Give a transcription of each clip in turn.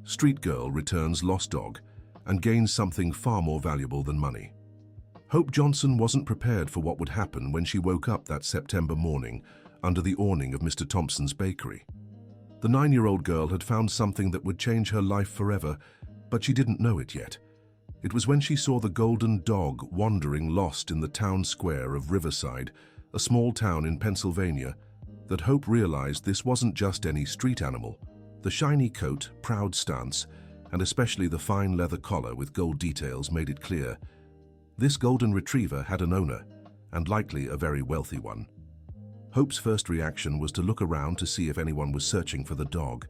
Street girl returns lost dog and gains something far more valuable than money. Hope Johnson wasn't prepared for what would happen when she woke up that September morning under the awning of Mr. Thompson's bakery. The 9-year-old girl had found something that would change her life forever, but she didn't know it yet. It was when she saw the golden dog wandering lost in the town square of Riverside, a small town in Pennsylvania, that Hope realized this wasn't just any street animal. The shiny coat, proud stance, and especially the fine leather collar with gold details made it clear. This golden retriever had an owner, and likely a very wealthy one. Hope's first reaction was to look around to see if anyone was searching for the dog.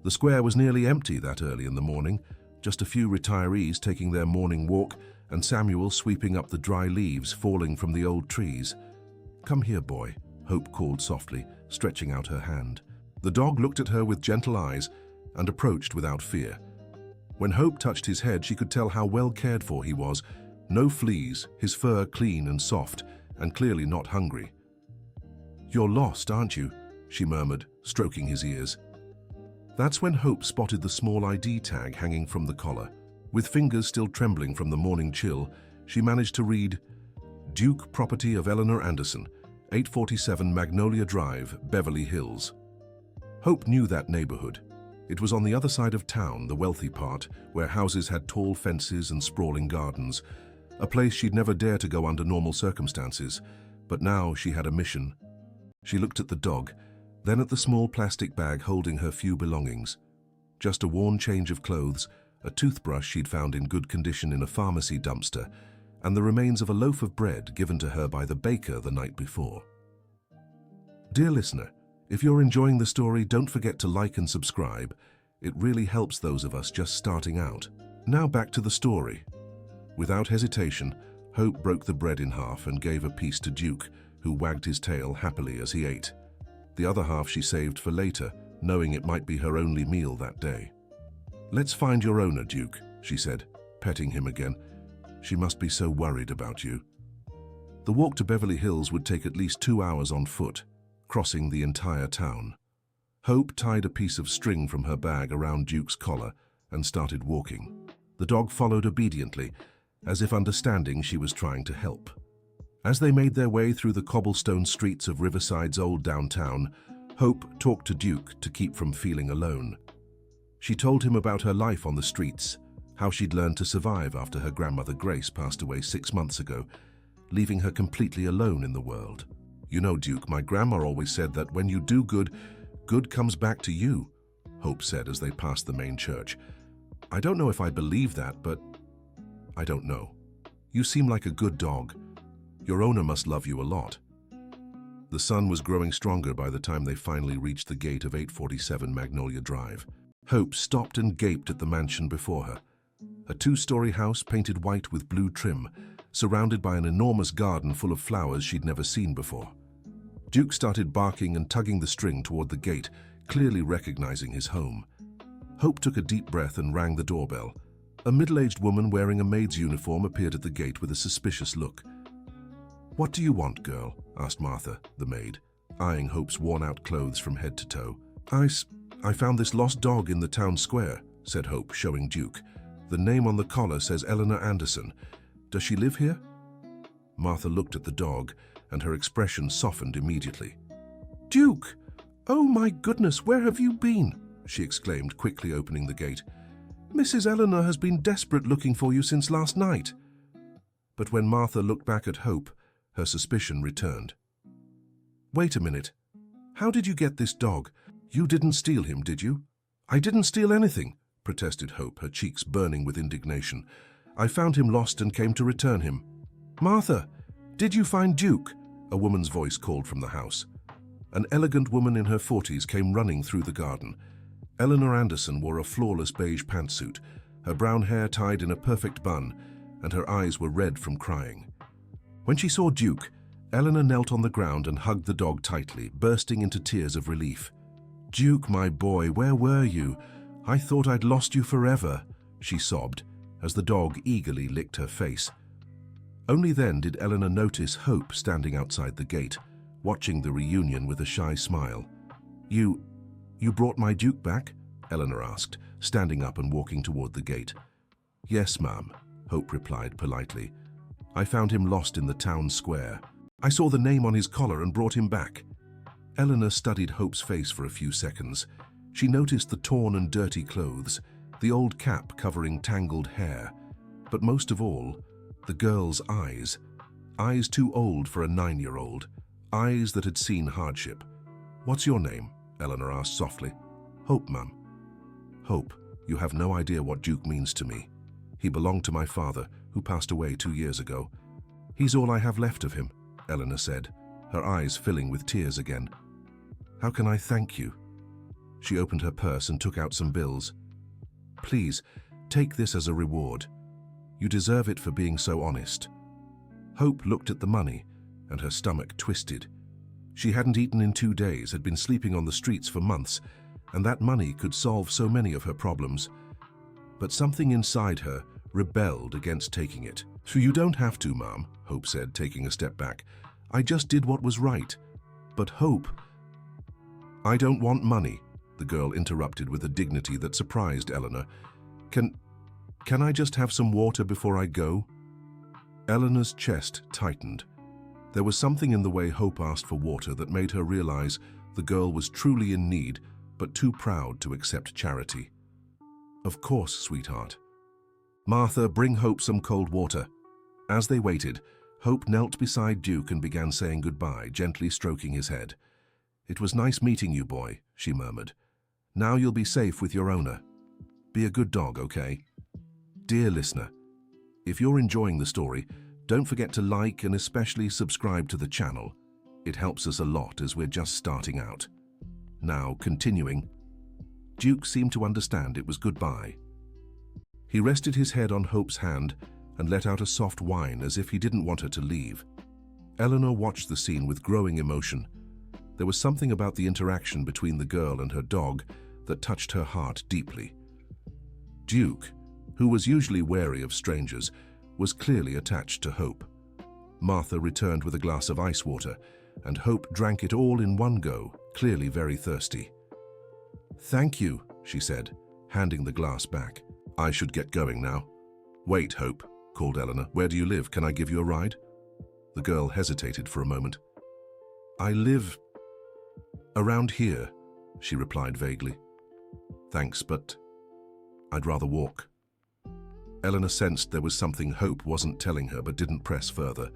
The square was nearly empty that early in the morning, just a few retirees taking their morning walk and Samuel sweeping up the dry leaves falling from the old trees. "Come here, boy," Hope called softly, stretching out her hand. The dog looked at her with gentle eyes and approached without fear. When Hope touched his head, she could tell how well cared for he was. No fleas, his fur clean and soft, and clearly not hungry. "You're lost, aren't you?" she murmured, stroking his ears. That's when Hope spotted the small ID tag hanging from the collar. With fingers still trembling from the morning chill, she managed to read, "Duke, property of Eleanor Anderson, 847 Magnolia Drive, Beverly Hills." Hope knew that neighborhood. It was on the other side of town, the wealthy part, where houses had tall fences and sprawling gardens, a place she'd never dare to go under normal circumstances. But now she had a mission. She looked at the dog, then at the small plastic bag holding her few belongings. Just a worn change of clothes, a toothbrush she'd found in good condition in a pharmacy dumpster, and the remains of a loaf of bread given to her by the baker the night before. Dear listener, if you're enjoying the story, don't forget to like and subscribe. It really helps those of us just starting out. Now back to the story. Without hesitation, Hope broke the bread in half and gave a piece to Duke, who wagged his tail happily as he ate. The other half she saved for later, knowing it might be her only meal that day. "Let's find your owner, Duke," she said, petting him again. "She must be so worried about you." The walk to Beverly Hills would take at least 2 hours on foot, crossing the entire town. Hope tied a piece of string from her bag around Duke's collar and started walking. The dog followed obediently, as if understanding she was trying to help. As they made their way through the cobblestone streets of Riverside's old downtown, Hope talked to Duke to keep from feeling alone. She told him about her life on the streets, how she'd learned to survive after her grandmother Grace passed away 6 months ago, leaving her completely alone in the world. "You know, Duke, my grandma always said that when you do good, good comes back to you," Hope said as they passed the main church. "I don't know if I believe that, but I don't know. You seem like a good dog. Your owner must love you a lot." The sun was growing stronger by the time they finally reached the gate of 847 Magnolia Drive. Hope stopped and gaped at the mansion before her. A 2-story house painted white with blue trim, surrounded by an enormous garden full of flowers she'd never seen before. Duke started barking and tugging the string toward the gate, clearly recognizing his home. Hope took a deep breath and rang the doorbell. A middle-aged woman wearing a maid's uniform appeared at the gate with a suspicious look. "What do you want, girl?" asked Martha, the maid, eyeing Hope's worn-out clothes from head to toe. I found this lost dog in the town square," said Hope, showing Duke. "The name on the collar says Eleanor Anderson. Does she live here?" Martha looked at the dog, and her expression softened immediately. "Duke! Oh my goodness, where have you been?" she exclaimed, quickly opening the gate. "Mrs. Eleanor has been desperate looking for you since last night." But when Martha looked back at Hope, her suspicion returned. "Wait a minute. How did you get this dog? You didn't steal him, did you?" "I didn't steal anything," protested Hope, her cheeks burning with indignation. "I found him lost and came to return him." "Martha, did you find Duke?" a woman's voice called from the house. An elegant woman in her 40s came running through the garden. Eleanor Anderson wore a flawless beige pantsuit, her brown hair tied in a perfect bun, and her eyes were red from crying. When she saw Duke, Eleanor knelt on the ground and hugged the dog tightly, bursting into tears of relief. "Duke, my boy, where were you? I thought I'd lost you forever," she sobbed, as the dog eagerly licked her face. Only then did Eleanor notice Hope standing outside the gate, watching the reunion with a shy smile. You brought my Duke back?" Eleanor asked, standing up and walking toward the gate. Yes, ma'am, Hope replied politely. I found him lost in the town square. I saw the name on his collar and brought him back. Eleanor studied Hope's face for a few seconds. She noticed the torn and dirty clothes, the old cap covering tangled hair, but most of all, the girl's eyes. Eyes too old for a 9-year-old, eyes that had seen hardship. What's your name? Eleanor asked softly. Hope, ma'am. Hope, you have no idea what Duke means to me. He belonged to my father, who passed away 2 years ago. He's all I have left of him, Eleanor said, her eyes filling with tears again. How can I thank you? She opened her purse and took out some bills. Please, take this as a reward. You deserve it for being so honest. Hope looked at the money, and her stomach twisted. She hadn't eaten in 2 days, had been sleeping on the streets for months, and that money could solve so many of her problems. But something inside her rebelled against taking it. So you don't have to, Mom, Hope said, taking a step back. I just did what was right. But Hope... I don't want money, the girl interrupted with a dignity that surprised Eleanor. Can I just have some water before I go? Eleanor's chest tightened. There was something in the way Hope asked for water that made her realize the girl was truly in need, but too proud to accept charity. Of course, sweetheart. Martha, bring Hope some cold water. As they waited, Hope knelt beside Duke and began saying goodbye, gently stroking his head. It was nice meeting you, boy, she murmured. Now you'll be safe with your owner. Be a good dog, okay? Dear listener, if you're enjoying the story, don't forget to like and especially subscribe to the channel. It helps us a lot as we're just starting out. Now, continuing. Duke seemed to understand it was goodbye. He rested his head on Hope's hand and let out a soft whine as if he didn't want her to leave. Eleanor watched the scene with growing emotion. There was something about the interaction between the girl and her dog that touched her heart deeply. Duke, who was usually wary of strangers, was clearly attached to Hope. Martha returned with a glass of ice water, and Hope drank it all in one go, clearly very thirsty. Thank you, she said, handing the glass back. I should get going now. Wait, Hope, called Eleanor. Where do you live? Can I give you a ride? The girl hesitated for a moment. I live around here, she replied vaguely. Thanks, but I'd rather walk. Eleanor sensed there was something Hope wasn't telling her but didn't press further.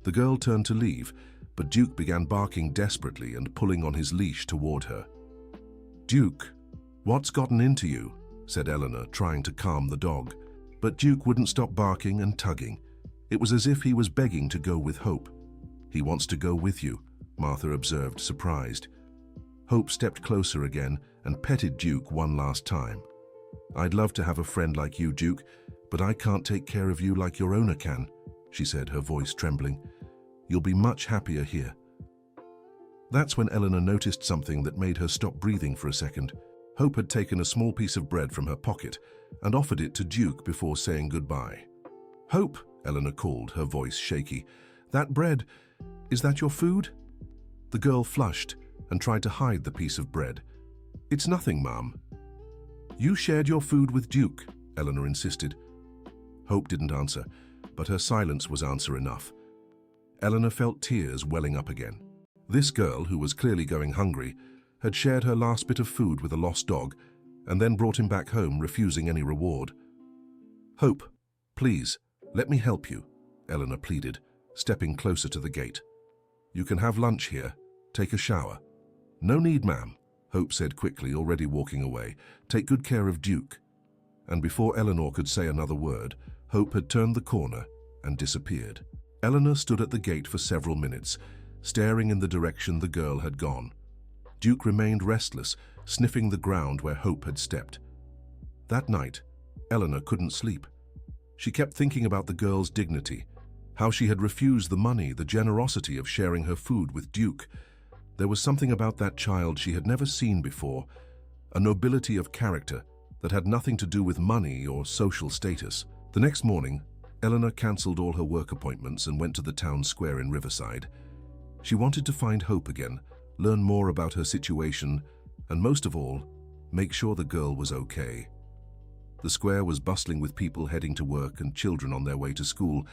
The girl turned to leave, but Duke began barking desperately and pulling on his leash toward her. Duke, what's gotten into you? Said Eleanor, trying to calm the dog. But Duke wouldn't stop barking and tugging. It was as if he was begging to go with Hope. He wants to go with you, Martha observed, surprised. Hope stepped closer again and petted Duke one last time. I'd love to have a friend like you, Duke, but I can't take care of you like your owner can, she said, her voice trembling. You'll be much happier here. That's when Eleanor noticed something that made her stop breathing for a second. Hope had taken a small piece of bread from her pocket and offered it to Duke before saying goodbye. Hope, Eleanor called, her voice shaky. That bread, is that your food? The girl flushed and tried to hide the piece of bread. It's nothing, Mom. You shared your food with Duke, Eleanor insisted. Hope didn't answer, but her silence was answer enough. Eleanor felt tears welling up again. This girl, who was clearly going hungry, had shared her last bit of food with a lost dog and then brought him back home, refusing any reward. Hope, please, let me help you, Eleanor pleaded, stepping closer to the gate. You can have lunch here. Take a shower. No need, ma'am, Hope said quickly, already walking away. Take good care of Duke. And before Eleanor could say another word, Hope had turned the corner and disappeared. Eleanor stood at the gate for several minutes, staring in the direction the girl had gone. Duke remained restless, sniffing the ground where Hope had stepped. That night, Eleanor couldn't sleep. She kept thinking about the girl's dignity, how she had refused the money, the generosity of sharing her food with Duke. There was something about that child she had never seen before, a nobility of character that had nothing to do with money or social status. The next morning, Eleanor cancelled all her work appointments and went to the town square in Riverside. She wanted to find Hope again, learn more about her situation, and most of all, make sure the girl was okay. The square was bustling with people heading to work and children on their way to school,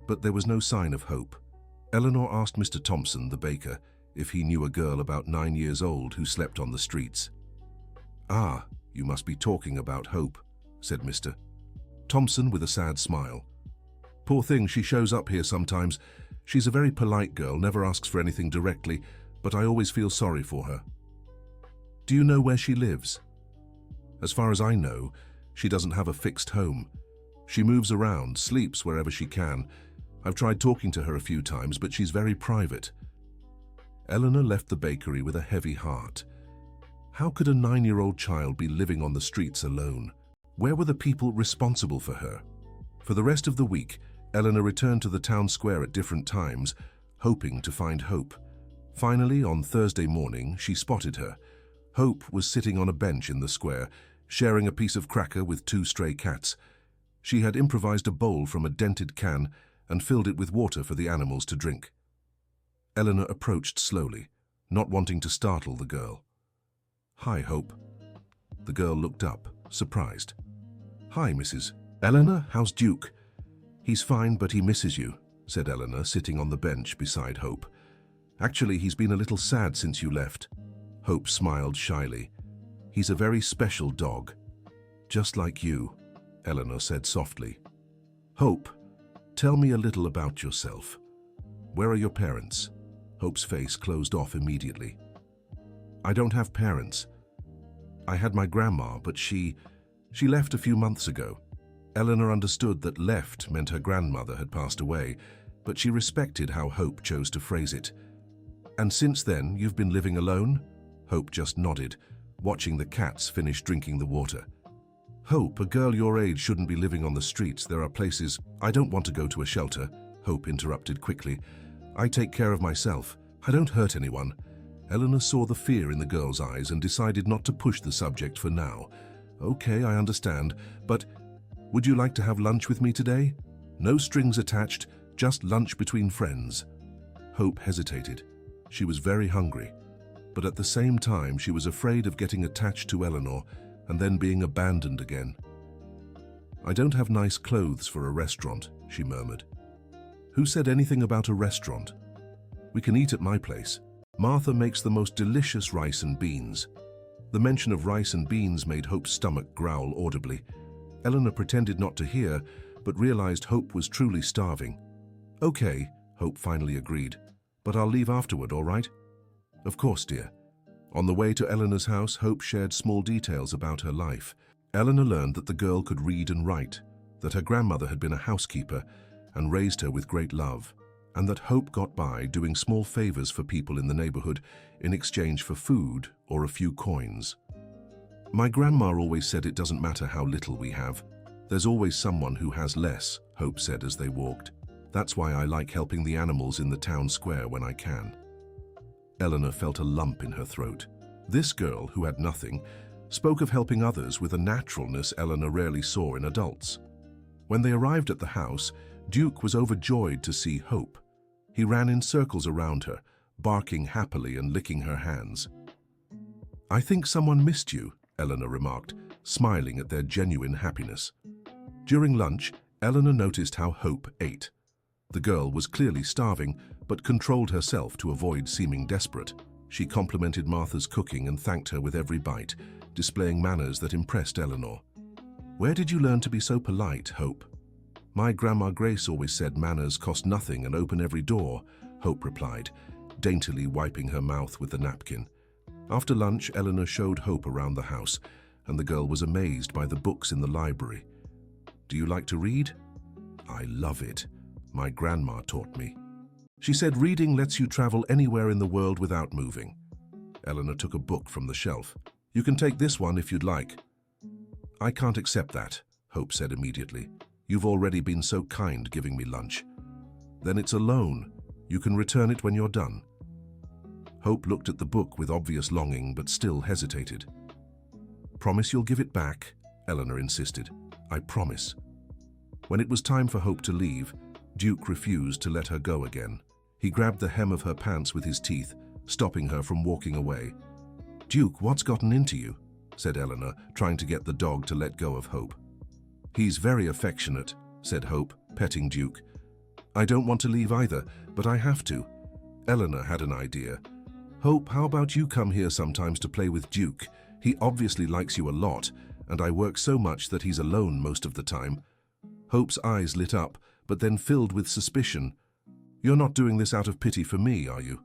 but there was no sign of Hope. Eleanor asked Mr. Thompson, the baker, if he knew a girl about 9 years old who slept on the streets. "Ah, you must be talking about Hope," said Mr. Thompson with a sad smile. "Poor thing, she shows up here sometimes. She's a very polite girl, never asks for anything directly, but I always feel sorry for her." "Do you know where she lives?" "As far as I know, she doesn't have a fixed home. She moves around, sleeps wherever she can. I've tried talking to her a few times, but she's very private." Eleanor left the bakery with a heavy heart. How could a 9-year-old child be living on the streets alone? Where were the people responsible for her? For the rest of the week, Eleanor returned to the town square at different times, hoping to find Hope. Finally, on Thursday morning, she spotted her. Hope was sitting on a bench in the square, sharing a piece of cracker with 2 stray cats. She had improvised a bowl from a dented can and filled it with water for the animals to drink. Eleanor approached slowly, not wanting to startle the girl. "Hi, Hope." The girl looked up, surprised. "Hi, Mrs. Eleanor, how's Duke?" "He's fine, but he misses you," said Eleanor, sitting on the bench beside Hope. "Actually, he's been a little sad since you left." Hope smiled shyly. "He's a very special dog." "Just like you," Eleanor said softly. "Hope, tell me a little about yourself. Where are your parents?" Hope's face closed off immediately. "I don't have parents. I had my grandma, but she left a few months ago." Eleanor understood that left meant her grandmother had passed away, but she respected how Hope chose to phrase it. "And since then, you've been living alone?" Hope just nodded, watching the cats finish drinking the water. "Hope, a girl your age shouldn't be living on the streets. There are places—" "I don't want to go to a shelter," Hope interrupted quickly. "I take care of myself. I don't hurt anyone." Eleanor saw the fear in the girl's eyes and decided not to push the subject for now. "Okay, I understand, but would you like to have lunch with me today? No strings attached, just lunch between friends." Hope hesitated. She was very hungry, but at the same time she was afraid of getting attached to Eleanor and then being abandoned again. "I don't have nice clothes for a restaurant," she murmured. "Who said anything about a restaurant? We can eat at my place. Martha makes the most delicious rice and beans." The mention of rice and beans made Hope's stomach growl audibly. Eleanor pretended not to hear, but realized Hope was truly starving. "Okay," Hope finally agreed, "but I'll leave afterward, all right?" "Of course, dear." On the way to Eleanor's house, Hope shared small details about her life. Eleanor learned that the girl could read and write, that her grandmother had been a housekeeper and raised her with great love, and that Hope got by doing small favors for people in the neighborhood in exchange for food or a few coins. "My grandma always said it doesn't matter how little we have. There's always someone who has less," Hope said as they walked. "That's why I like helping the animals in the town square when I can." Eleanor felt a lump in her throat. This girl, who had nothing, spoke of helping others with a naturalness Eleanor rarely saw in adults. When they arrived at the house, Duke was overjoyed to see Hope. He ran in circles around her, barking happily and licking her hands. "I think someone missed you," Eleanor remarked, smiling at their genuine happiness. During lunch, Eleanor noticed how Hope ate. The girl was clearly starving, but controlled herself to avoid seeming desperate. She complimented Martha's cooking and thanked her with every bite, displaying manners that impressed Eleanor. "Where did you learn to be so polite, Hope?" "My Grandma Grace always said manners cost nothing and open every door," Hope replied, daintily wiping her mouth with the napkin. After lunch, Eleanor showed Hope around the house, and the girl was amazed by the books in the library. "Do you like to read?" "I love it. My grandma taught me. She said reading lets you travel anywhere in the world without moving." Eleanor took a book from the shelf. "You can take this one if you'd like." "I can't accept that," Hope said immediately. "You've already been so kind giving me lunch." "Then it's a loan. You can return it when you're done." Hope looked at the book with obvious longing, but still hesitated. "Promise you'll give it back," Eleanor insisted. "I promise." When it was time for Hope to leave, Duke refused to let her go again. He grabbed the hem of her pants with his teeth, stopping her from walking away. "Duke, what's gotten into you?" said Eleanor, trying to get the dog to let go of Hope. "He's very affectionate," said Hope, petting Duke. "I don't want to leave either, but I have to." Eleanor had an idea. "Hope, how about you come here sometimes to play with Duke? He obviously likes you a lot, and I work so much that he's alone most of the time." Hope's eyes lit up, but then filled with suspicion. "You're not doing this out of pity for me, are you?"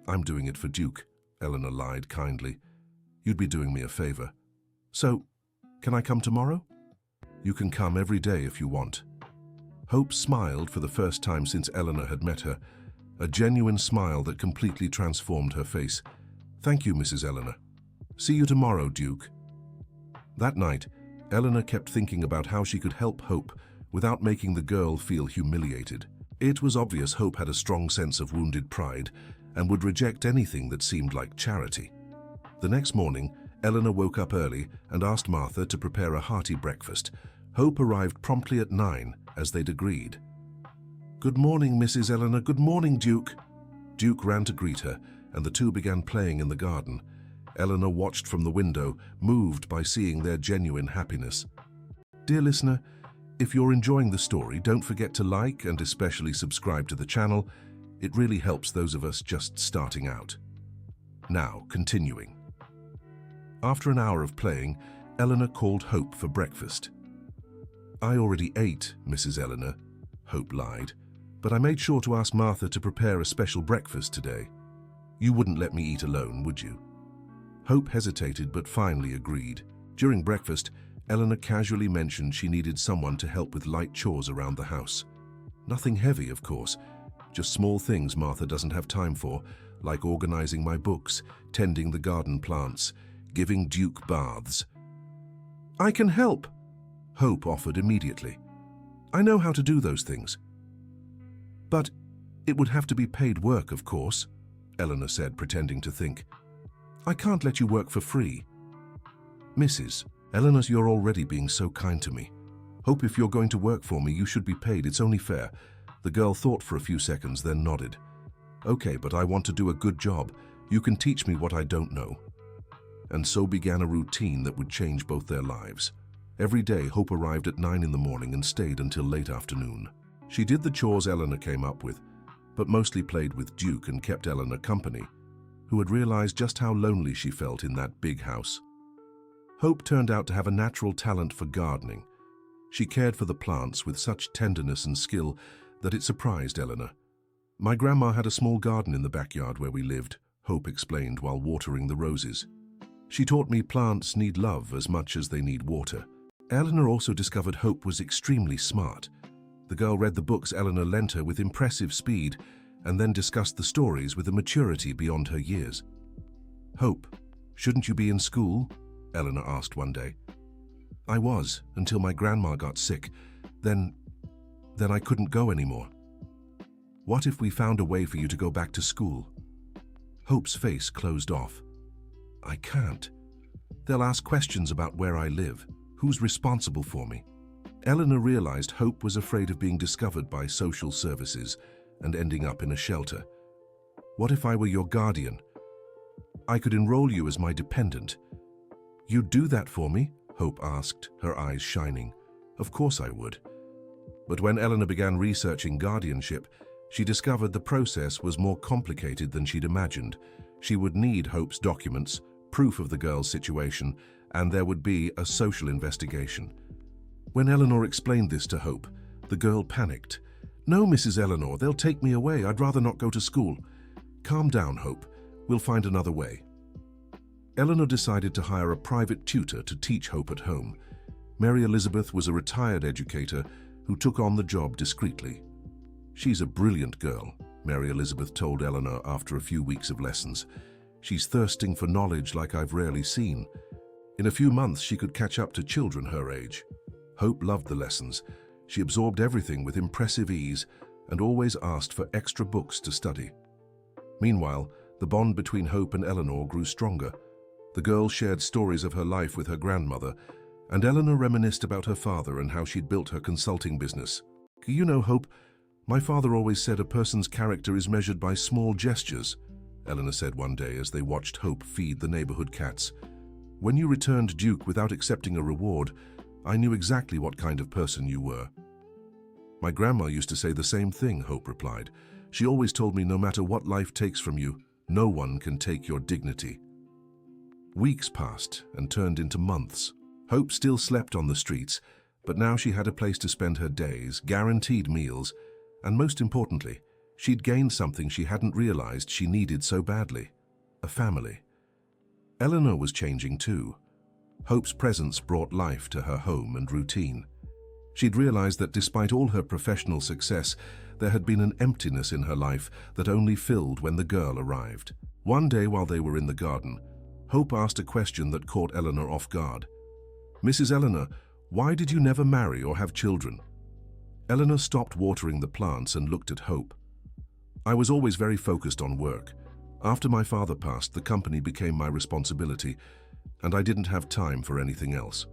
"I'm doing it for Duke," Eleanor lied kindly. "You'd be doing me a favor. So, can I come tomorrow?" "You can come every day if you want." Hope smiled for the first time since Eleanor had met her, a genuine smile that completely transformed her face. "Thank you, Mrs. Eleanor. See you tomorrow, Duke." That night, Eleanor kept thinking about how she could help Hope without making the girl feel humiliated. It was obvious Hope had a strong sense of wounded pride and would reject anything that seemed like charity. The next morning, Eleanor woke up early and asked Martha to prepare a hearty breakfast. Hope arrived promptly at 9, as they'd agreed. "Good morning, Mrs. Eleanor. Good morning, Duke." Duke ran to greet her, and the two began playing in the garden. Eleanor watched from the window, moved by seeing their genuine happiness. Dear listener, if you're enjoying the story, don't forget to like and especially subscribe to the channel. It really helps those of us just starting out. Now, continuing. After an hour of playing, Eleanor called Hope for breakfast. "I already ate, Mrs. Eleanor," Hope lied, "but I made sure to ask Martha to prepare a special breakfast today. You wouldn't let me eat alone, would you?" Hope hesitated but finally agreed. During breakfast, Eleanor casually mentioned she needed someone to help with light chores around the house. Nothing heavy, of course, just small things Martha doesn't have time for, like organizing my books, tending the garden plants, giving Duke baths. "I can help," Hope offered immediately. "I know how to do those things." "But it would have to be paid work, of course," Eleanor said, pretending to think. "I can't let you work for free." "Mrs. Eleanor, you're already being so kind to me. Hope, if you're going to work for me, you should be paid. It's only fair." The girl thought for a few seconds, then nodded. "Okay, but I want to do a good job. You can teach me what I don't know." And so began a routine that would change both their lives. Every day, Hope arrived at 9 in the morning and stayed until late afternoon. She did the chores Eleanor came up with, but mostly played with Duke and kept Eleanor company, who had realized just how lonely she felt in that big house. Hope turned out to have a natural talent for gardening. She cared for the plants with such tenderness and skill that it surprised Eleanor. "My grandma had a small garden in the backyard where we lived," Hope explained while watering the roses. "She taught me plants need love as much as they need water." Eleanor also discovered Hope was extremely smart. The girl read the books Eleanor lent her with impressive speed and then discussed the stories with a maturity beyond her years. "Hope, shouldn't you be in school?" Eleanor asked one day. "I was, until my grandma got sick. Then I couldn't go anymore." "What if we found a way for you to go back to school?" Hope's face closed off. "I can't. They'll ask questions about where I live. Who's responsible for me?" Eleanor realized Hope was afraid of being discovered by social services and ending up in a shelter. "What if I were your guardian? I could enroll you as my dependent." "You'd do that for me?" Hope asked, her eyes shining. "Of course I would." But when Eleanor began researching guardianship, she discovered the process was more complicated than she'd imagined. She would need Hope's documents, proof of the girl's situation, and there would be a social investigation. When Eleanor explained this to Hope, the girl panicked. "No, Mrs. Eleanor, they'll take me away. I'd rather not go to school." "Calm down, Hope. We'll find another way." Eleanor decided to hire a private tutor to teach Hope at home. Mary Elizabeth was a retired educator who took on the job discreetly. "She's a brilliant girl," Mary Elizabeth told Eleanor after a few weeks of lessons. "She's thirsting for knowledge like I've rarely seen. In a few months, she could catch up to children her age." Hope loved the lessons. She absorbed everything with impressive ease and always asked for extra books to study. Meanwhile, the bond between Hope and Eleanor grew stronger. The girl shared stories of her life with her grandmother, and Eleanor reminisced about her father and how she'd built her consulting business. "You know, Hope, my father always said a person's character is measured by small gestures," Eleanor said one day as they watched Hope feed the neighborhood cats. When you returned Duke without accepting a reward, I knew exactly what kind of person you were." "My grandma used to say the same thing," Hope replied. "She always told me no matter what life takes from you, no one can take your dignity." Weeks passed and turned into months. Hope still slept on the streets, but now she had a place to spend her days, guaranteed meals, and most importantly, she'd gained something she hadn't realized she needed so badly: a family. Eleanor was changing too. Hope's presence brought life to her home and routine. She'd realized that despite all her professional success, there had been an emptiness in her life that only filled when the girl arrived. One day while they were in the garden, Hope asked a question that caught Eleanor off guard. "Mrs. Eleanor, why did you never marry or have children?" Eleanor stopped watering the plants and looked at Hope. "I was always very focused on work. After my father passed, the company became my responsibility, and I didn't have time for anything else."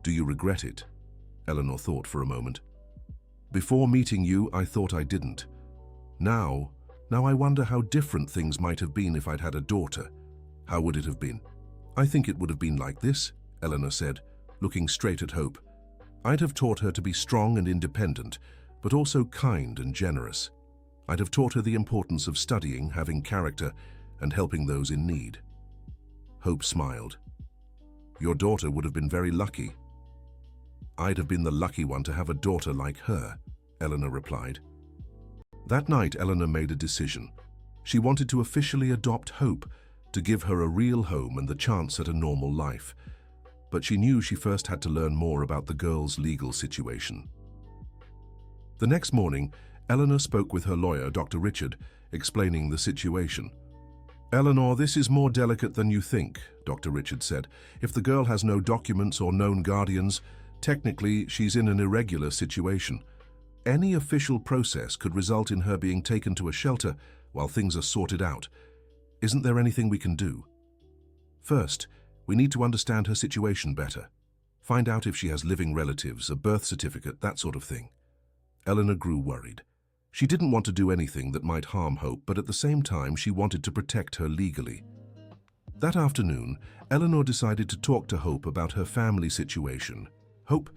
"Do you regret it?" Eleanor thought for a moment. "Before meeting you, I thought I didn't. Now I wonder how different things might have been if I'd had a daughter. How would it have been?" "I think it would have been like this," Eleanor said, looking straight at Hope. "I'd have taught her to be strong and independent, but also kind and generous. I'd have taught her the importance of studying, having character, and helping those in need." Hope smiled. "Your daughter would have been very lucky." "I'd have been the lucky one to have a daughter like her," Eleanor replied. That night, Eleanor made a decision. She wanted to officially adopt Hope, to give her a real home and the chance at a normal life. But she knew she first had to learn more about the girl's legal situation. The next morning, Eleanor spoke with her lawyer, Dr. Richard, explaining the situation. "Eleanor, this is more delicate than you think," Dr. Richard said. "If the girl has no documents or known guardians, technically she's in an irregular situation. Any official process could result in her being taken to a shelter while things are sorted out. Isn't there anything we can do? First, we need to understand her situation better. Find out if she has living relatives, a birth certificate, that sort of thing." Eleanor grew worried. She didn't want to do anything that might harm Hope, but at the same time she wanted to protect her legally. That afternoon, Eleanor decided to talk to Hope about her family situation. "Hope,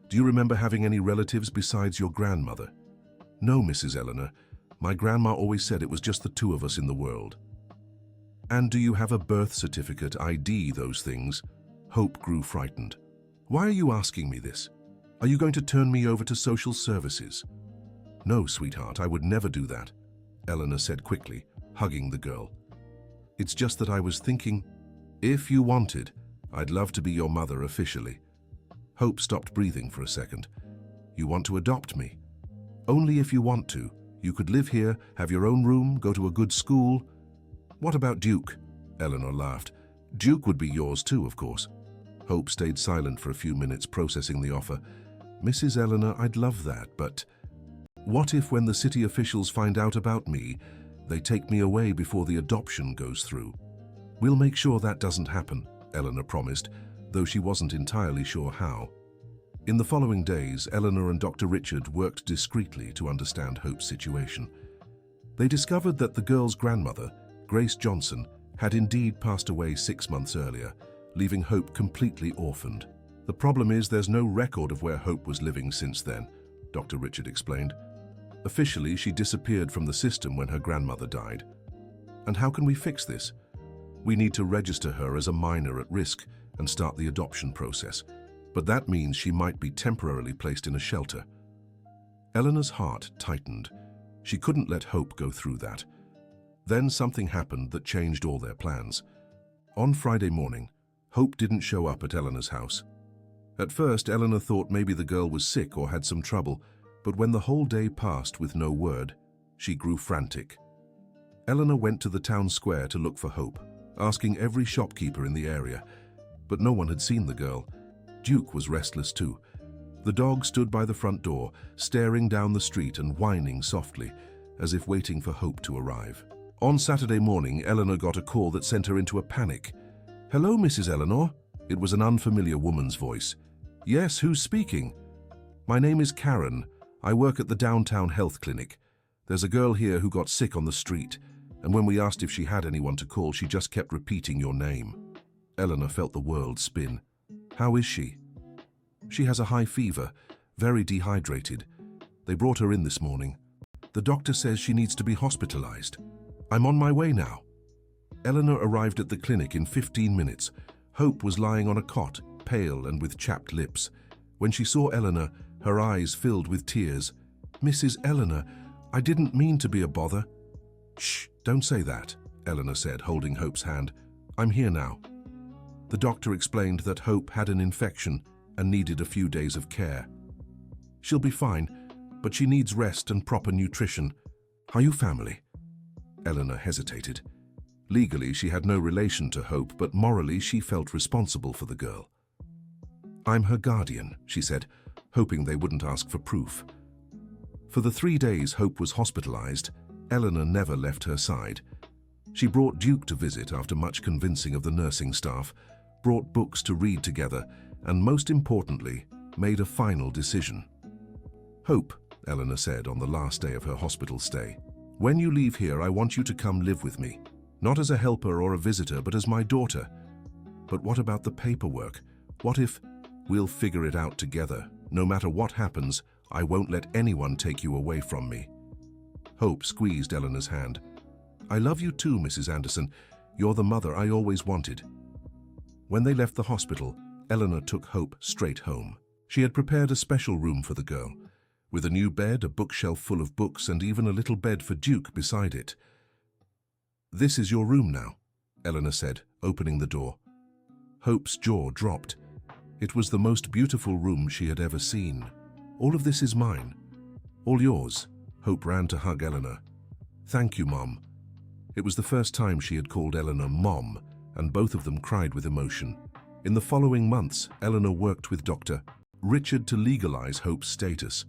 do you remember having any relatives besides your grandmother?" "No, Mrs. Eleanor. My grandma always said it was just the two of us in the world." "And do you have a birth certificate, ID, those things?" Hope grew frightened. "Why are you asking me this? Are you going to turn me over to social services?" "No, sweetheart, I would never do that," Eleanor said quickly, hugging the girl. "It's just that I was thinking, if you wanted, I'd love to be your mother officially." Hope stopped breathing for a second. "You want to adopt me?" "Only if you want to. You could live here, have your own room, go to a good school." "What about Duke?" Eleanor laughed. "Duke would be yours too, of course." Hope stayed silent for a few minutes, processing the offer. "Mrs. Eleanor, I'd love that, but what if when the city officials find out about me, they take me away before the adoption goes through?" "We'll make sure that doesn't happen," Eleanor promised, though she wasn't entirely sure how. In the following days, Eleanor and Dr. Richard worked discreetly to understand Hope's situation. They discovered that the girl's grandmother, Grace Johnson, had indeed passed away 6 months earlier, leaving Hope completely orphaned. "The problem is there's no record of where Hope was living since then," Dr. Richard explained. "Officially, she disappeared from the system when her grandmother died. And how can we fix this? We need to register her as a minor at risk and start the adoption process, but that means she might be temporarily placed in a shelter." Eleanor's heart tightened. She couldn't let Hope go through that. Then something happened that changed all their plans. On Friday morning, Hope didn't show up at Eleanor's house. At first, Eleanor thought maybe the girl was sick or had some trouble, but when the whole day passed with no word, she grew frantic. Eleanor went to the town square to look for Hope, asking every shopkeeper in the area, but no one had seen the girl. Duke was restless too. The dog stood by the front door, staring down the street and whining softly, as if waiting for Hope to arrive. On Saturday morning, Eleanor got a call that sent her into a panic. "Hello, Mrs. Eleanor?" It was an unfamiliar woman's voice. "Yes, who's speaking?" "My name is Karen. I work at the downtown health clinic. There's a girl here who got sick on the street, and when we asked if she had anyone to call, she just kept repeating your name." Eleanor felt the world spin. How is she? She has a high fever, very dehydrated. They brought her in this morning. The doctor says she needs to be hospitalized. I'm on my way now. Eleanor arrived at the clinic in 15 minutes. Hope was lying on a cot, pale and with chapped lips. When she saw Eleanor, her eyes filled with tears. "Mrs. Eleanor, I didn't mean to be a bother." "Shh, don't say that," Eleanor said, holding Hope's hand. "I'm here now." The doctor explained that Hope had an infection and needed a few days of care. "She'll be fine, but she needs rest and proper nutrition. Are you family?" Eleanor hesitated. Legally, she had no relation to Hope, but morally, she felt responsible for the girl. "I'm her guardian," she said, hoping they wouldn't ask for proof. For the 3 days Hope was hospitalized, Eleanor never left her side. She brought Duke to visit after much convincing of the nursing staff, brought books to read together, and most importantly, made a final decision. "Hope," Eleanor said on the last day of her hospital stay, "when you leave here, I want you to come live with me. Not as a helper or a visitor, but as my daughter. But what about the paperwork? What if we'll figure it out together? No matter what happens, I won't let anyone take you away from me." Hope squeezed Eleanor's hand. "I love you too, Mrs. Anderson. You're the mother I always wanted." When they left the hospital, Eleanor took Hope straight home. She had prepared a special room for the girl, with a new bed, a bookshelf full of books, and even a little bed for Duke beside it. "This is your room now," Eleanor said, opening the door. Hope's jaw dropped. It was the most beautiful room she had ever seen. "All of this is mine. All yours." Hope ran to hug Eleanor. "Thank you, Mom." It was the first time she had called Eleanor Mom, and both of them cried with emotion. In the following months, Eleanor worked with Dr. Richard to legalize Hope's status.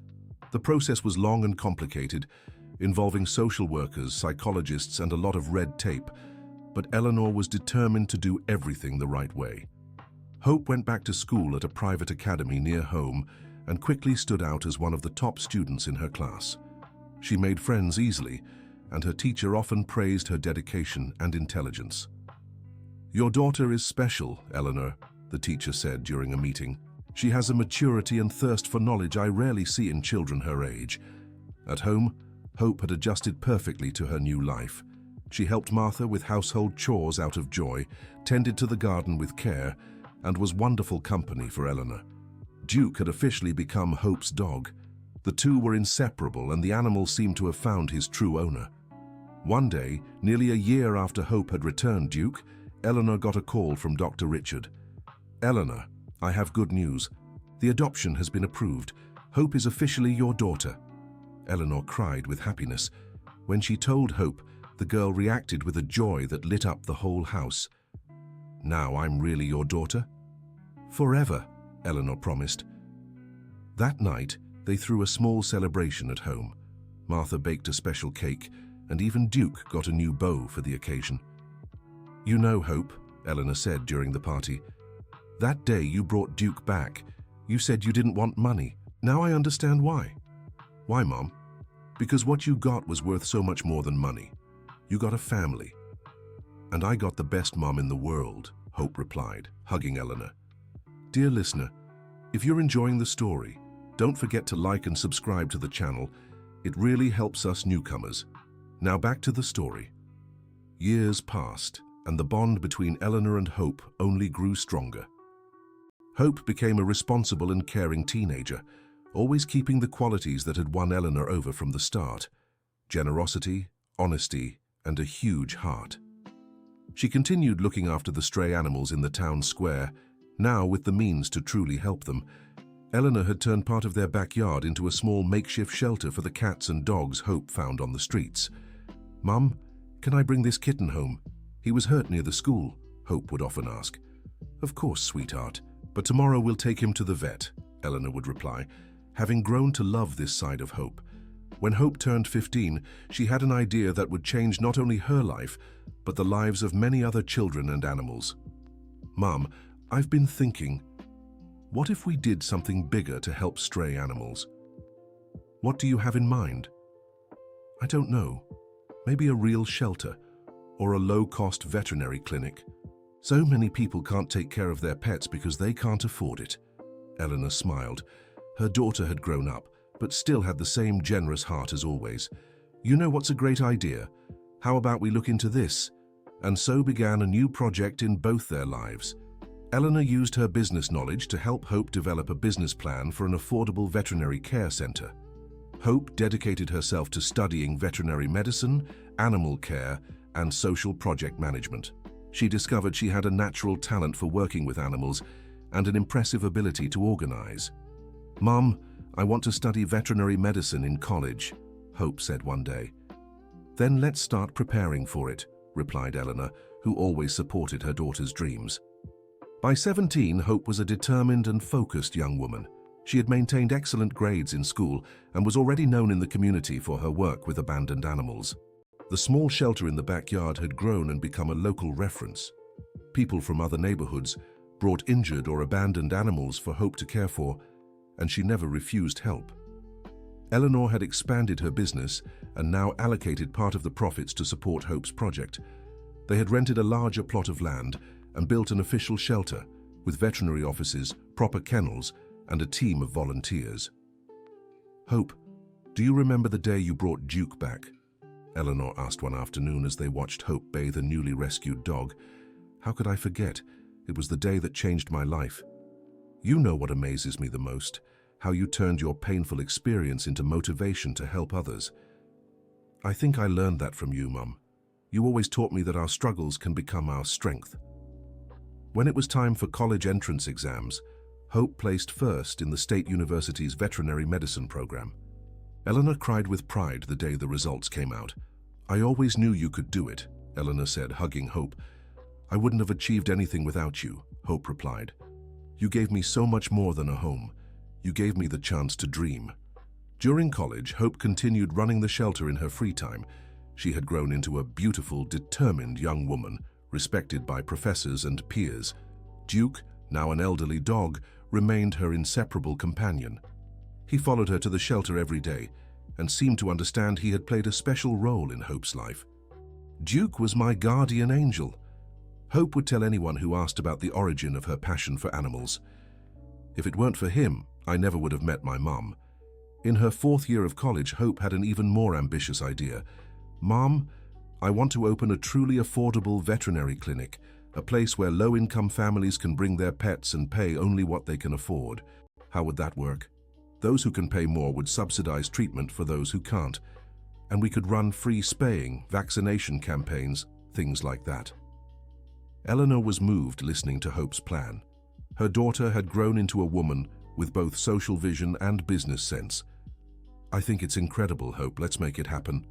The process was long and complicated, involving social workers, psychologists, and a lot of red tape, but Eleanor was determined to do everything the right way. Hope went back to school at a private academy near home and quickly stood out as one of the top students in her class. She made friends easily, and her teacher often praised her dedication and intelligence. "Your daughter is special, Eleanor," the teacher said during a meeting. "She has a maturity and thirst for knowledge I rarely see in children her age." At home, Hope had adjusted perfectly to her new life. She helped Martha with household chores out of joy, tended to the garden with care, and was wonderful company for Eleanor. Duke had officially become Hope's dog. The two were inseparable, and the animal seemed to have found his true owner. One day, nearly a year after Hope had returned Duke, Eleanor got a call from Dr. Richard. "Eleanor, I have good news. The adoption has been approved. Hope is officially your daughter." Eleanor cried with happiness. When she told Hope, the girl reacted with a joy that lit up the whole house. "Now I'm really your daughter?" "Forever," Eleanor promised. That night, they threw a small celebration at home. Martha baked a special cake, and even Duke got a new bow for the occasion. "You know, Hope," Eleanor said during the party, "that day you brought Duke back. You said you didn't want money. Now I understand why." "Why, Mom?" "Because what you got was worth so much more than money. You got a family." "And I got the best mom in the world," Hope replied, hugging Eleanor. Dear listener, if you're enjoying the story, don't forget to like and subscribe to the channel. It really helps us newcomers. Now back to the story. Years passed, and the bond between Eleanor and Hope only grew stronger. Hope became a responsible and caring teenager, always keeping the qualities that had won Eleanor over from the start: generosity, honesty, and a huge heart. She continued looking after the stray animals in the town square, now with the means to truly help them. Eleanor had turned part of their backyard into a small makeshift shelter for the cats and dogs Hope found on the streets. "Mum, can I bring this kitten home? He was hurt near the school," Hope would often ask. "Of course, sweetheart, but tomorrow we'll take him to the vet," Eleanor would reply, having grown to love this side of Hope. When Hope turned 15, she had an idea that would change not only her life, but the lives of many other children and animals. "Mum, I've been thinking, what if we did something bigger to help stray animals?" "What do you have in mind?" "I don't know. Maybe a real shelter, or a low-cost veterinary clinic. So many people can't take care of their pets because they can't afford it. Eleanor smiled. Her daughter had grown up, but still had the same generous heart as always. You know what's a great idea? How about we look into this? And so began a new project in both their lives. Eleanor used her business knowledge to help Hope develop a business plan for an affordable veterinary care center. Hope dedicated herself to studying veterinary medicine, animal care, and social project management. She discovered she had a natural talent for working with animals and an impressive ability to organize. "Mom, I want to study veterinary medicine in college," Hope said one day. "Then let's start preparing for it," replied Eleanor, who always supported her daughter's dreams. By 17, Hope was a determined and focused young woman. She had maintained excellent grades in school and was already known in the community for her work with abandoned animals. The small shelter in the backyard had grown and become a local reference. People from other neighborhoods brought injured or abandoned animals for Hope to care for, and she never refused help. Eleanor had expanded her business and now allocated part of the profits to support Hope's project. They had rented a larger plot of land and built an official shelter with veterinary offices, proper kennels, and a team of volunteers. "Hope, do you remember the day you brought Duke back?" Eleanor asked one afternoon as they watched Hope bathe a newly rescued dog. "How could I forget? It was the day that changed my life. You know what amazes me the most, how you turned your painful experience into motivation to help others. I think I learned that from you, Mum. You always taught me that our struggles can become our strength." When it was time for college entrance exams, Hope placed first in the State University's veterinary medicine program. Eleanor cried with pride the day the results came out. "I always knew you could do it," Eleanor said, hugging Hope. "I wouldn't have achieved anything without you," Hope replied. "You gave me so much more than a home. You gave me the chance to dream." During college, Hope continued running the shelter in her free time. She had grown into a beautiful, determined young woman, respected by professors and peers. Duke, now an elderly dog, remained her inseparable companion. He followed her to the shelter every day and seemed to understand he had played a special role in Hope's life. "Duke was my guardian angel," Hope would tell anyone who asked about the origin of her passion for animals. "If it weren't for him, I never would have met my mom." In her 4th year of college, Hope had an even more ambitious idea. "Mom, I want to open a truly affordable veterinary clinic, a place where low-income families can bring their pets and pay only what they can afford." How would that work? Those who can pay more would subsidize treatment for those who can't, and we could run free spaying, vaccination campaigns, things like that. Eleanor was moved listening to Hope's plan. Her daughter had grown into a woman with both social vision and business sense. "I think it's incredible, Hope. Let's make it happen."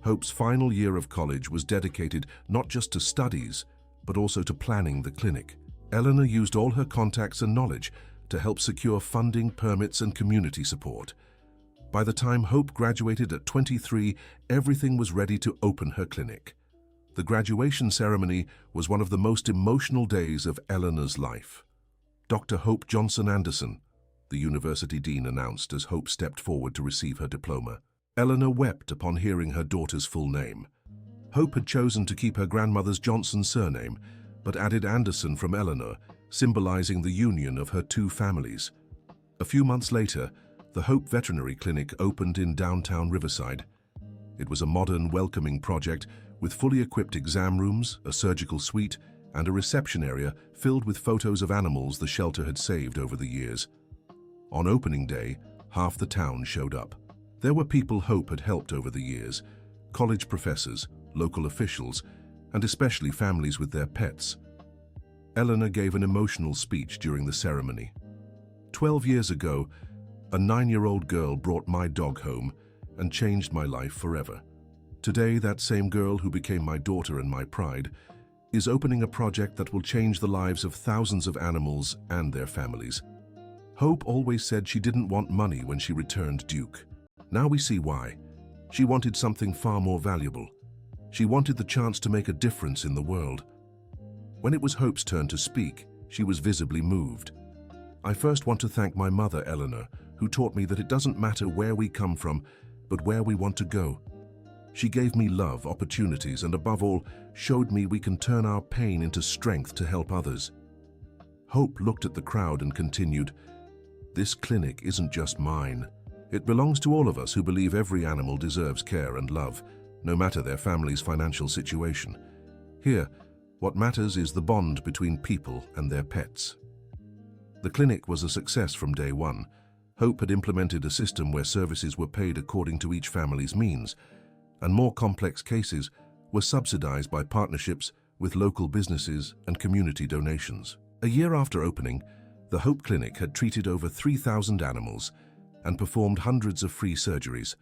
Hope's final year of college was dedicated not just to studies, but also to planning the clinic. Eleanor used all her contacts and knowledge to help secure funding, permits, and community support. By the time Hope graduated at 23, everything was ready to open her clinic. The graduation ceremony was one of the most emotional days of Eleanor's life. "Dr. Hope Johnson Anderson," the university dean announced as Hope stepped forward to receive her diploma. Eleanor wept upon hearing her daughter's full name. Hope had chosen to keep her grandmother's Johnson surname, but added Anderson from Eleanor, symbolizing the union of her two families. A few months later, the Hope Veterinary Clinic opened in downtown Riverside. It was a modern, welcoming project with fully equipped exam rooms, a surgical suite, and a reception area filled with photos of animals the shelter had saved over the years. On opening day, half the town showed up. There were people Hope had helped over the years, college professors, local officials, and especially families with their pets. Eleanor gave an emotional speech during the ceremony. 12 years ago, a 9-year-old girl brought my dog home and changed my life forever. Today, that same girl who became my daughter and my pride is opening a project that will change the lives of thousands of animals and their families. Hope always said she didn't want money when she returned Duke. Now we see why. She wanted something far more valuable. She wanted the chance to make a difference in the world. When it was Hope's turn to speak, she was visibly moved. "I first want to thank my mother, Eleanor, who taught me that it doesn't matter where we come from, but where we want to go. She gave me love, opportunities, and above all, showed me we can turn our pain into strength to help others. Hope looked at the crowd and continued, "This clinic isn't just mine. It belongs to all of us who believe every animal deserves care and love, no matter their family's financial situation. Here, what matters is the bond between people and their pets." The clinic was a success from day one. Hope had implemented a system where services were paid according to each family's means, and more complex cases were subsidized by partnerships with local businesses and community donations. A year after opening, the Hope Clinic had treated over 3,000 animals and performed hundreds of free surgeries.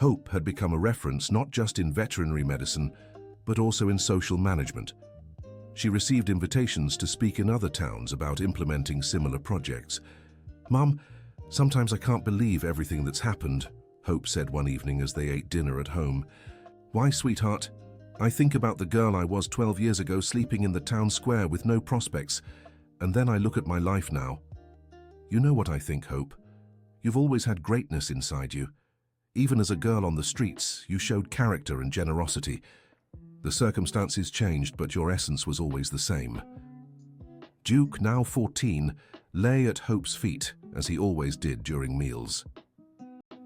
Hope had become a reference not just in veterinary medicine, but also in social management. She received invitations to speak in other towns about implementing similar projects. "Mum, sometimes I can't believe everything that's happened," Hope said one evening as they ate dinner at home. "Why, sweetheart? I think about the girl I was 12 years ago sleeping in the town square with no prospects, and then I look at my life now. You know what I think, Hope? You've always had greatness inside you. Even as a girl on the streets, you showed character and generosity. The circumstances changed, but your essence was always the same." Duke, now 14, lay at Hope's feet, as he always did during meals.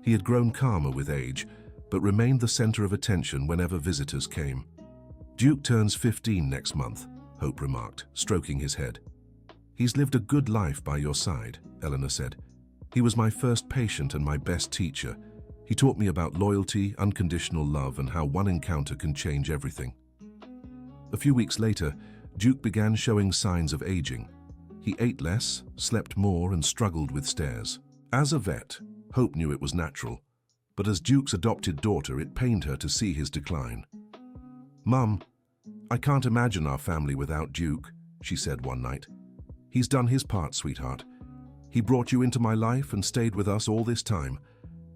He had grown calmer with age, but remained the center of attention whenever visitors came. "Duke turns 15 next month," Hope remarked, stroking his head. "He's lived a good life by your side," Eleanor said. "He was my first patient and my best teacher. He taught me about loyalty, unconditional love, and how one encounter can change everything." A few weeks later, Duke began showing signs of aging. He ate less, slept more, and struggled with stairs. As a vet, Hope knew it was natural, but as Duke's adopted daughter, it pained her to see his decline. "Mum, I can't imagine our family without Duke," she said one night. "He's done his part, sweetheart. He brought you into my life and stayed with us all this time.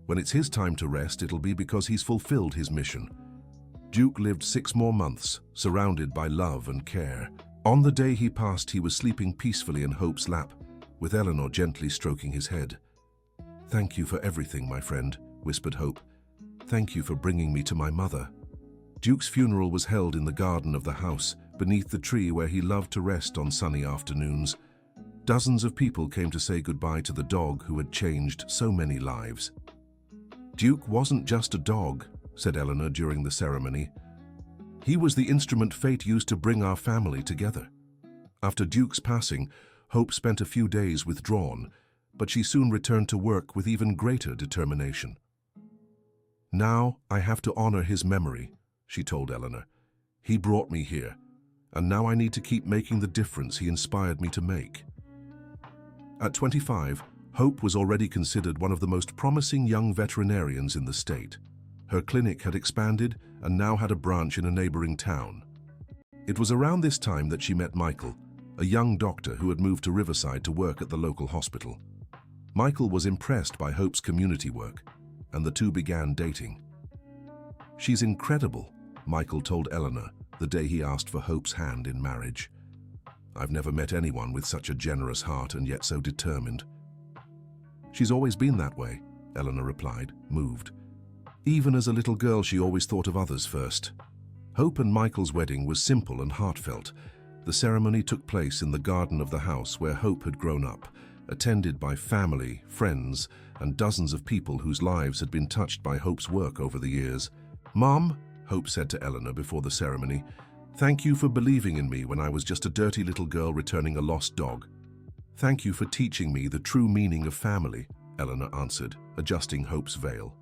When it's his time to rest, it'll be because he's fulfilled his mission." Duke lived 6 more months, surrounded by love and care. On the day he passed, he was sleeping peacefully in Hope's lap, with Eleanor gently stroking his head. "Thank you for everything, my friend," whispered Hope. "Thank you for bringing me to my mother." Duke's funeral was held in the garden of the house, beneath the tree where he loved to rest on sunny afternoons. Dozens of people came to say goodbye to the dog who had changed so many lives. "Duke wasn't just a dog," said Eleanor during the ceremony. "He was the instrument fate used to bring our family together." After Duke's passing, Hope spent a few days withdrawn, but she soon returned to work with even greater determination. "Now I have to honor his memory," she told Eleanor. "He brought me here, and now I need to keep making the difference he inspired me to make." At 25, Hope was already considered one of the most promising young veterinarians in the state. Her clinic had expanded and now had a branch in a neighboring town. It was around this time that she met Michael, a young doctor who had moved to Riverside to work at the local hospital. Michael was impressed by Hope's community work, and the two began dating. "She's incredible," Michael told Eleanor the day he asked for Hope's hand in marriage. "I've never met anyone with such a generous heart and yet so determined." "She's always been that way," Eleanor replied, moved. "Even as a little girl, she always thought of others first." Hope and Michael's wedding was simple and heartfelt. The ceremony took place in the garden of the house where Hope had grown up, attended by family, friends, and dozens of people whose lives had been touched by Hope's work over the years. "Mom," Hope said to Eleanor before the ceremony, "thank you for believing in me when I was just a dirty little girl returning a lost dog." "Thank you for teaching me the true meaning of family," Eleanor answered, adjusting Hope's veil.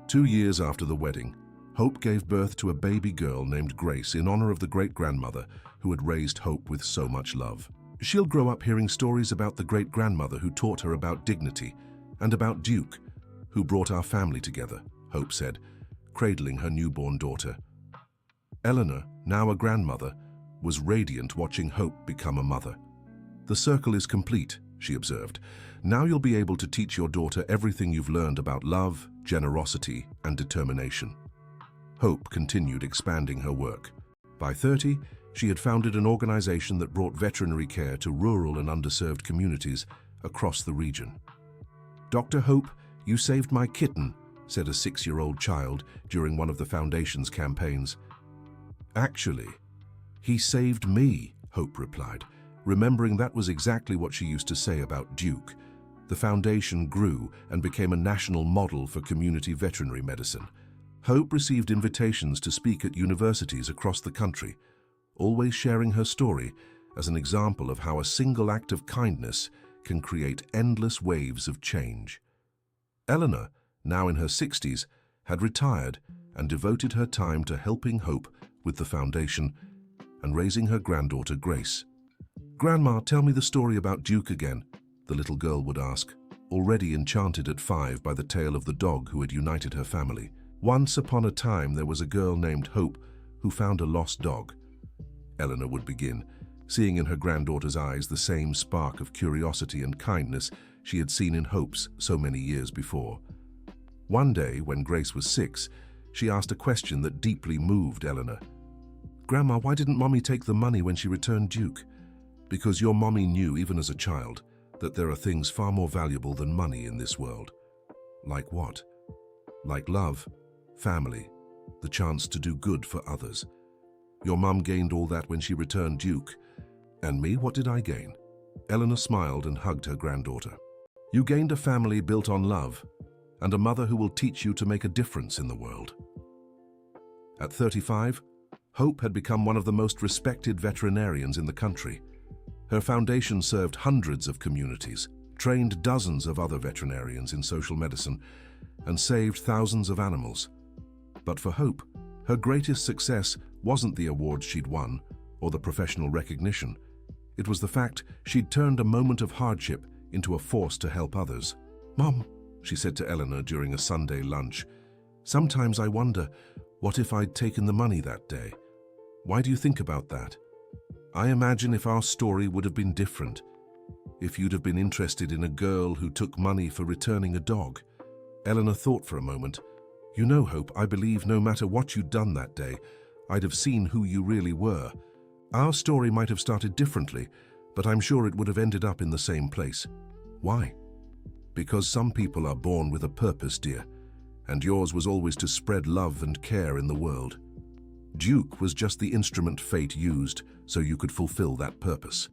2 years after the wedding, Hope gave birth to a baby girl named Grace in honor of the great-grandmother who had raised Hope with so much love. "She'll grow up hearing stories about the great-grandmother who taught her about dignity, and about Duke, who brought our family together," Hope said, cradling her newborn daughter. Eleanor, now a grandmother, was radiant watching Hope become a mother. "The circle is complete," she observed. "Now you'll be able to teach your daughter everything you've learned about love, generosity, and determination." Hope continued expanding her work. By 30, she had founded an organization that brought veterinary care to rural and underserved communities across the region. "Dr. Hope, you saved my kitten," said a 6-year-old child during one of the foundation's campaigns. Actually, he saved me, Hope replied, remembering that was exactly what she used to say about Duke. The foundation grew and became a national model for community veterinary medicine. Hope received invitations to speak at universities across the country, always sharing her story as an example of how a single act of kindness can create endless waves of change. Eleanor, now in her 60s, had retired and devoted her time to helping Hope with the foundation and raising her granddaughter Grace. "Grandma, tell me the story about Duke again," the little girl would ask, already enchanted at 5 by the tale of the dog who had united her family. "Once upon a time there was a girl named Hope who found a lost dog," Eleanor would begin, seeing in her granddaughter's eyes the same spark of curiosity and kindness she had seen in Hope's so many years before. One day, when Grace was 6, she asked a question that deeply moved Eleanor. "Grandma, why didn't Mommy take the money when she returned Duke?" "Because your mommy knew, even as a child, that there are things far more valuable than money in this world." "Like what?" "Like love, family, the chance to do good for others. Your mum gained all that when she returned Duke. And me, what did I gain?" Eleanor smiled and hugged her granddaughter. "You gained a family built on love, and a mother who will teach you to make a difference in the world." At 35, Hope had become one of the most respected veterinarians in the country. Her foundation served hundreds of communities, trained dozens of other veterinarians in social medicine, and saved thousands of animals. But for Hope, her greatest success wasn't the awards she'd won or the professional recognition. It was the fact she'd turned a moment of hardship into a force to help others. "Mom," she said to Eleanor during a Sunday lunch, "sometimes I wonder, what if I'd taken the money that day? Why do you think about that? I imagine if our story would have been different, if you'd have been interested in a girl who took money for returning a dog." Eleanor thought for a moment. "You know, Hope, I believe no matter what you'd done that day, I'd have seen who you really were. Our story might have started differently, but I'm sure it would have ended up in the same place." "Why?" "Because some people are born with a purpose, dear, and yours was always to spread love and care in the world. Duke was just the instrument fate used so you could fulfill that purpose."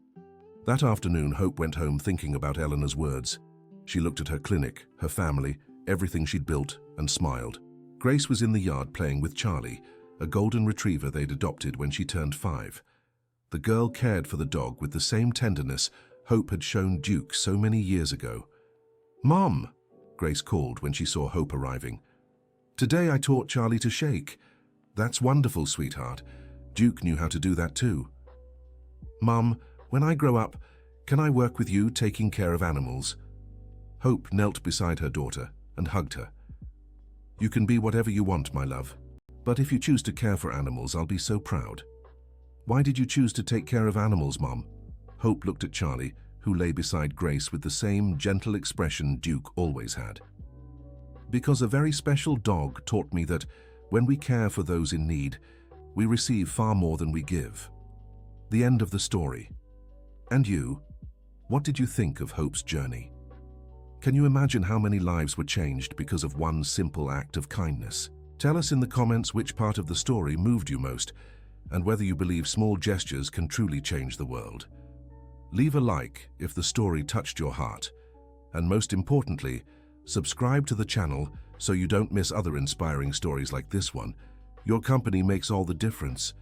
That afternoon, Hope went home thinking about Eleanor's words. She looked at her clinic, her family, everything she'd built, and smiled. Grace was in the yard playing with Charlie, a golden retriever they'd adopted when she turned 5. The girl cared for the dog with the same tenderness Hope had shown Duke so many years ago. "Mom," Grace called when she saw Hope arriving. "Today I taught Charlie to shake." "That's wonderful, sweetheart. Duke knew how to do that too." "Mom, when I grow up, can I work with you taking care of animals?" Hope knelt beside her daughter and hugged her. "You can be whatever you want, my love. But if you choose to care for animals, I'll be so proud." "Why did you choose to take care of animals, Mom?" Hope looked at Charlie, who lay beside Grace with the same gentle expression Duke always had. "Because a very special dog taught me that when we care for those in need, we receive far more than we give." The end of the story. And you? What did you think of Hope's journey? Can you imagine how many lives were changed because of one simple act of kindness? Tell us in the comments which part of the story moved you most, and whether you believe small gestures can truly change the world. Leave a like if the story touched your heart, and most importantly, subscribe to the channel so you don't miss other inspiring stories like this one. Your company makes all the difference.